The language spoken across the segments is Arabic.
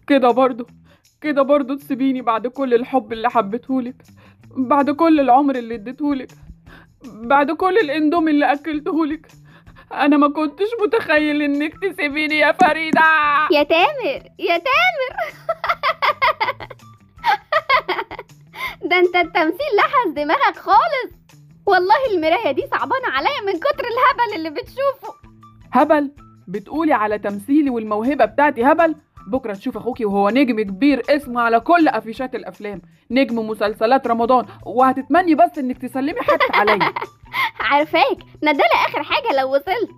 كده برضو تسيبيني بعد كل الحب اللي حبيتهولك، بعد كل العمر اللي اديتهولك، بعد كل الاندومي اللي اكلتهولك. انا ما كنتش متخيل انك تسيبيني يا فريدة. يا تامر يا تامر ده انت التمثيل لحس دماغك خالص. والله المراية دي صعبانة عليا من كتر الهبل اللي بتشوفه. هبل؟ بتقولي على تمثيلي والموهبة بتاعتي هبل؟ بكرة تشوف اخوكي وهو نجم كبير اسمه على كل افيشات الافلام، نجم مسلسلات رمضان، وهتتمني بس انك تسلمي حاجتك عليا. عارفاك ندالة اخر حاجة لو وصلت.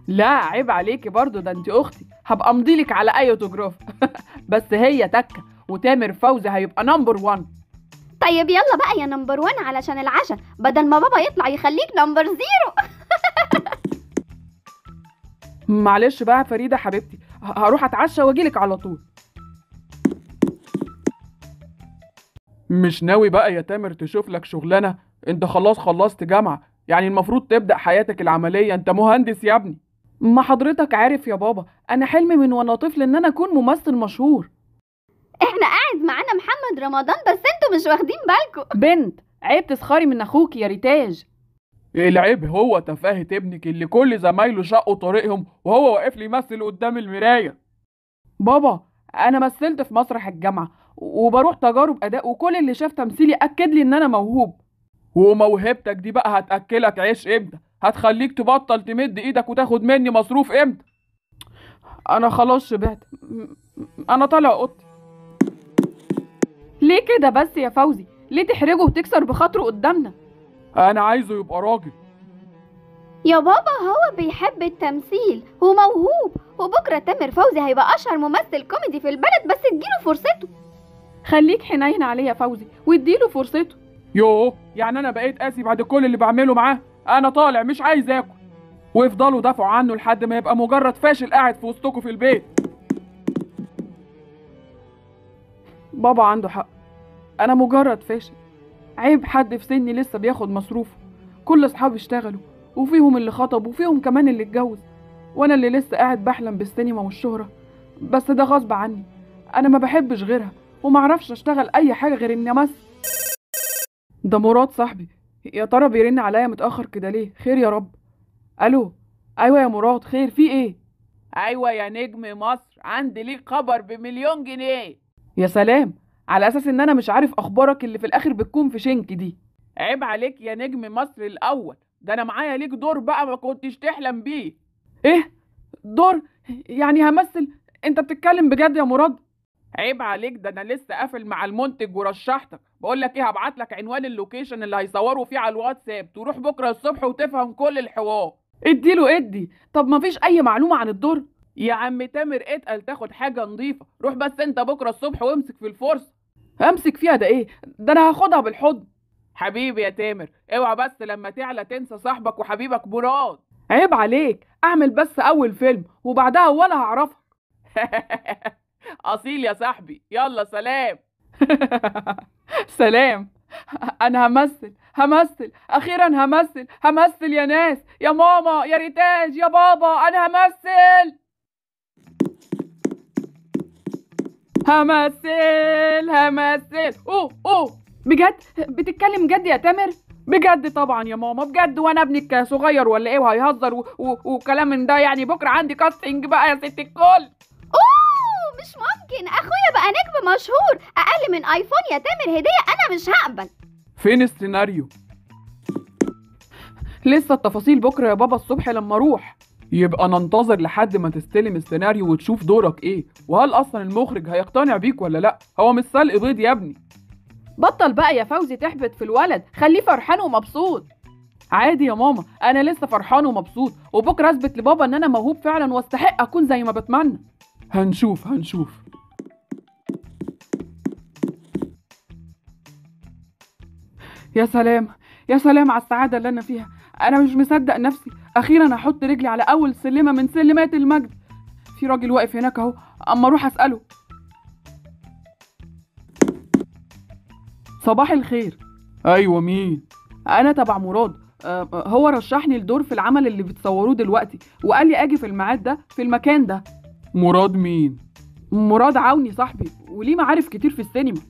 لا عيب عليكي برضو، ده انت اختي، هبقى امضيلك على اي اوتوجراف. بس هي تكة، وتامر فوزي هيبقى نمبر 1. طيب يلا بقى يا نمبر 1 علشان العشاء، بدل ما بابا يطلع يخليك نمبر 0. معلش بقى فريدة حبيبتي، هروح اتعشى واجيلك على طول. مش ناوي بقى يا تامر تشوف لك شغلانة؟ انت خلاص خلصت جامعة، يعني المفروض تبدأ حياتك العملية، انت مهندس يا ابني. ما حضرتك عارف يا بابا، انا حلمي من وانا طفل ان انا اكون ممثل مشهور. احنا قاعد معانا محمد رمضان بس انتوا مش واخدين بالكم. بنت عيب تسخري من اخوك يا ريتاج. العيب هو تفاهة ابنك اللي كل زمايله شقوا طريقهم وهو واقف لي يمثل قدام المراية. بابا انا مثلت في مسرح الجامعة وبروح تجارب اداء، وكل اللي شاف تمثيلي اكد لي ان انا موهوب. وموهبتك دي بقى هتاكلك عيش امتى؟ هتخليك تبطل تمد ايدك وتاخد مني مصروف امتى؟ انا خلاص شبعت، انا طالع اوضتي. ليه كده بس يا فوزي؟ ليه تحرجه وتكسر بخاطره قدامنا؟ انا عايزه يبقى راجل. يا بابا هو بيحب التمثيل وموهوب، وبكرة تامر فوزي هيبقى أشهر ممثل كوميدي في البلد، بس اديله فرصته. خليك حنين عليه يا فوزي واديله فرصته. يوه، يعني انا بقيت قاسي بعد كل اللي بعمله معاه؟ انا طالع مش عايز اكل، وافضلوا دافعوا عنه لحد ما يبقى مجرد فاشل قاعد في وسطكم في البيت. بابا عنده حق، انا مجرد فاشل. عيب حد في سني لسه بياخد مصروفه، كل اصحابي اشتغلوا وفيهم اللي خطب وفيهم كمان اللي اتجوز، وانا اللي لسه قاعد بحلم بالسينما والشهرة. بس ده غصب عني، انا ما بحبش غيرها ومعرفش اشتغل اي حاجة غير اني امثل. ده مراد صاحبي، يا ترى بيرن عليا متأخر كده ليه؟ خير يا رب. الو، ايوه يا مراد، خير في ايه؟ ايوه يا نجم مصر، عندي ليك خبر ب1,000,000 جنيه. يا سلام، على اساس ان انا مش عارف اخبارك اللي في الاخر بتكون في شنك دي. عيب عليك يا نجم مصر الاول، ده انا معايا ليك دور بقى ما كنتش تحلم بيه. ايه دور؟ يعني همثل؟ انت بتتكلم بجد يا مراد؟ عيب عليك، ده انا لسه قافل مع المنتج ورشحتك. بقول لك ايه، هبعت لك عنوان اللوكيشن اللي هيصوروا فيه على الواتساب، تروح بكره الصبح وتفهم كل الحوار. اديله ادي. طب ما فيش اي معلومه عن الدور؟ يا عم تامر اتقل تاخد حاجه نظيفه، روح بس انت بكره الصبح وامسك في الفرصه. امسك فيها ده ايه؟ ده انا هاخدها بالحضن. حبيبي يا تامر، اوعى بس لما تعلى تنسى صاحبك وحبيبك مراد. عيب عليك، اعمل بس اول فيلم وبعدها ولا هعرفك. اصيل يا صاحبي، يلا سلام. سلام. انا همثل اخيرا، همثل يا ناس، يا ماما، يا ريتاج، يا بابا، انا همثل. اوه بجد؟ بتتكلم جد يا تامر؟ بجد طبعا يا ماما، بجد. وانا ابنك صغير ولا ايه وهيهزر وكلام من ده؟ يعني بكره عندي كاستنج بقى يا ست الكل. اوه مش ممكن، اخويا بقى نجم مشهور، اقل من ايفون يا تامر هدية انا مش هقبل. فين السيناريو؟ لسه التفاصيل بكره يا بابا الصبح لما اروح. يبقى ننتظر لحد ما تستلم السيناريو وتشوف دورك ايه، وهل اصلا المخرج هيقتنع بيك ولا لا. هو مش سلق بيض يا ابني. بطل بقى يا فوزي تحبط في الولد، خليه فرحان ومبسوط. عادي يا ماما، انا لسه فرحان ومبسوط، وبكره اثبت لبابا ان انا موهوب فعلا واستحق اكون زي ما بتمنى. هنشوف. يا سلام، يا سلام على السعادة اللي أنا فيها. أنا مش مصدق نفسي، أخيرا هحط رجلي على أول سلمة من سلمات المجد. في راجل واقف هناك أهو، أما أروح أسأله. صباح الخير. أيوة مين؟ أنا تبع مراد. هو رشحني الدور في العمل اللي بتصوروه دلوقتي، وقال لي أجي في الميعاد ده في المكان ده. مراد مين؟ مراد عوني صاحبي وليه معارف كتير في السينما.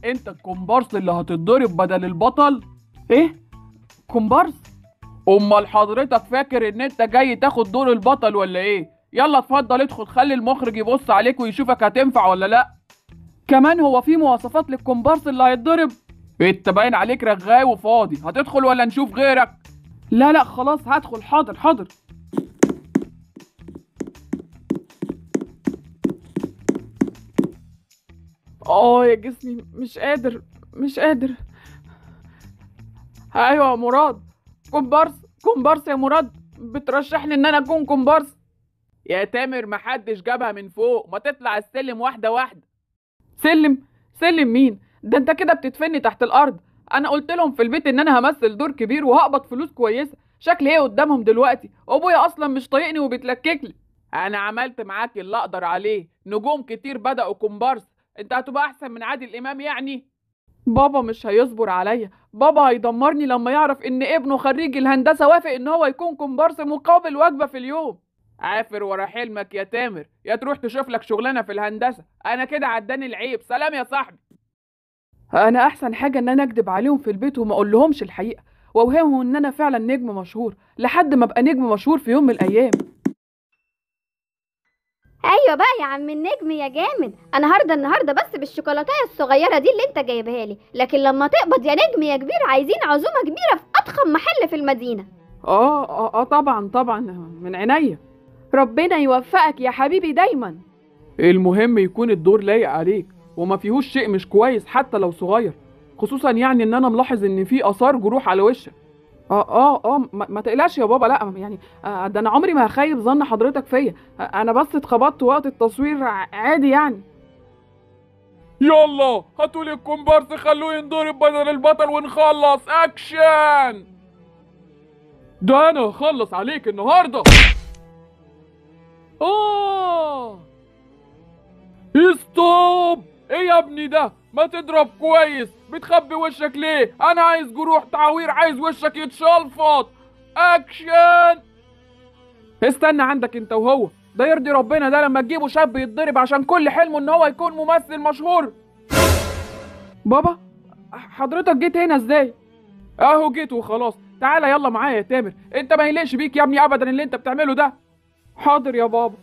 انت الكومبارس اللي هتتضرب بدل البطل؟ ايه كومبارس؟ امال حضرتك فاكر ان انت جاي تاخد دور البطل ولا ايه؟ يلا اتفضل ادخل، خلي المخرج يبص عليك ويشوفك هتنفع ولا لا. كمان هو في مواصفات للكومبارس اللي هيتضرب؟ انت باين عليك رغاي وفاضي، هتدخل ولا نشوف غيرك؟ لا خلاص هدخل، حاضر. يا جسمي مش قادر. ايوه يا مراد، كومبارس يا مراد، بترشحني ان انا اكون كومبارس؟ يا تامر محدش جابها من فوق، ما تطلع السلم واحده واحده. سلم مين؟ ده انت كده بتدفني تحت الارض. انا قلت لهم في البيت ان انا همثل دور كبير وهقبض فلوس كويسه، شكلي ايه قدامهم دلوقتي؟ ابويا اصلا مش طايقني وبيتلككلي. انا عملت معاك اللي اقدر عليه، نجوم كتير بدأوا كومبارس، انت هتبقى احسن من عادل امام يعني؟ بابا مش هيصبر عليا، بابا هيدمرني لما يعرف ان ابنه خريج الهندسه وافق ان هو يكون كومبارس مقابل وجبه في اليوم. عافر ورا حلمك يا تامر، يا تروح تشوف لك شغلانه في الهندسه، انا كده عداني العيب، سلام يا صاحبي. انا احسن حاجه ان انا اكدب عليهم في البيت وما اقول لهمش الحقيقه، واوهمهم ان انا فعلا نجم مشهور لحد ما ابقى نجم مشهور في يوم من الايام. ايوه بقى يا عم النجم يا جامد، انا هرضى النهارده بس بالشوكولاتايه الصغيره دي اللي انت جايبها لي، لكن لما تقبض يا نجم يا كبير عايزين عزومه كبيره في اضخم محل في المدينه. طبعا من عينيا. ربنا يوفقك يا حبيبي دايما. المهم يكون الدور لايق عليك وما فيهوش شيء مش كويس حتى لو صغير، خصوصا يعني ان انا ملاحظ ان في اثار جروح على وشك. ما تقلقش يا بابا، لا يعني ده انا عمري ما هخيب ظن حضرتك فيا، انا بس اتخبطت وقت التصوير عادي يعني. يلا هاتولي الكومبارس خلوه ينضرب بدل البطل ونخلص اكشن. ده انا هخلص عليك النهارده. ستوب! ايه يا ابني ده؟ ما تضرب كويس، بتخبي وشك ليه؟ انا عايز جروح تعوير، عايز وشك يتشلفط. اكشن! استنى عندك انت وهو، ده يرضي ربنا ده لما تجيبوا شاب يتضرب عشان كل حلمه ان هو يكون ممثل مشهور؟ بابا حضرتك جيت هنا ازاي؟ اهو جيت وخلاص، تعالى يلا معايا يا تامر، انت ما يليقش بيك يا ابني ابدا اللي انت بتعمله ده. حاضر يا بابا.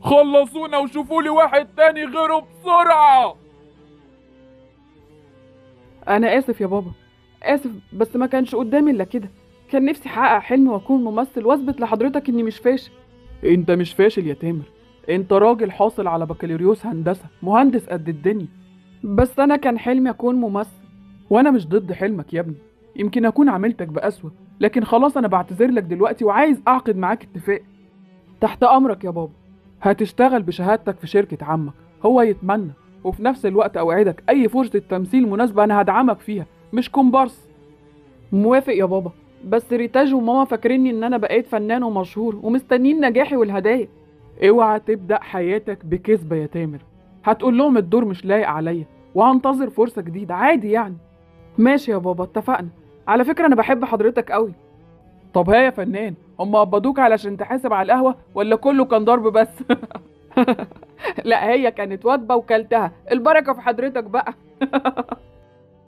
خلصونا وشوفوا لي واحد تاني غيره بسرعة. أنا آسف يا بابا، آسف، بس ما كانش قدامي إلا كده، كان نفسي أحقق حلمي وأكون ممثل وأثبت لحضرتك إني مش فاشل. أنت مش فاشل يا تامر، أنت راجل حاصل على بكالوريوس هندسة، مهندس قد الدنيا. بس أنا كان حلمي أكون ممثل، وأنا مش ضد حلمك يا ابني، يمكن أكون عملتك بأسوأ، لكن خلاص أنا بعتذر لك دلوقتي وعايز أعقد معاك اتفاق. تحت أمرك يا بابا. هتشتغل بشهادتك في شركة عمك، هو يتمنى، وفي نفس الوقت أوعدك أي فرصة تمثيل مناسبة أنا هدعمك فيها، مش كومبارس. موافق يا بابا، بس ريتاج وماما فاكريني إن أنا بقيت فنان ومشهور ومستنيين نجاحي والهدايا. اوعى تبدأ حياتك بكذبة يا تامر، هتقول لهم الدور مش لايق عليا وهنتظر فرصة جديدة عادي يعني. ماشي يا بابا اتفقنا، على فكرة أنا بحب حضرتك قوي. طب ها يا فنان، هم قبضوك علشان تحاسب على القهوة ولا كله كان ضرب بس؟ لا هي كانت وجبة وكلتها، البركة في حضرتك بقى.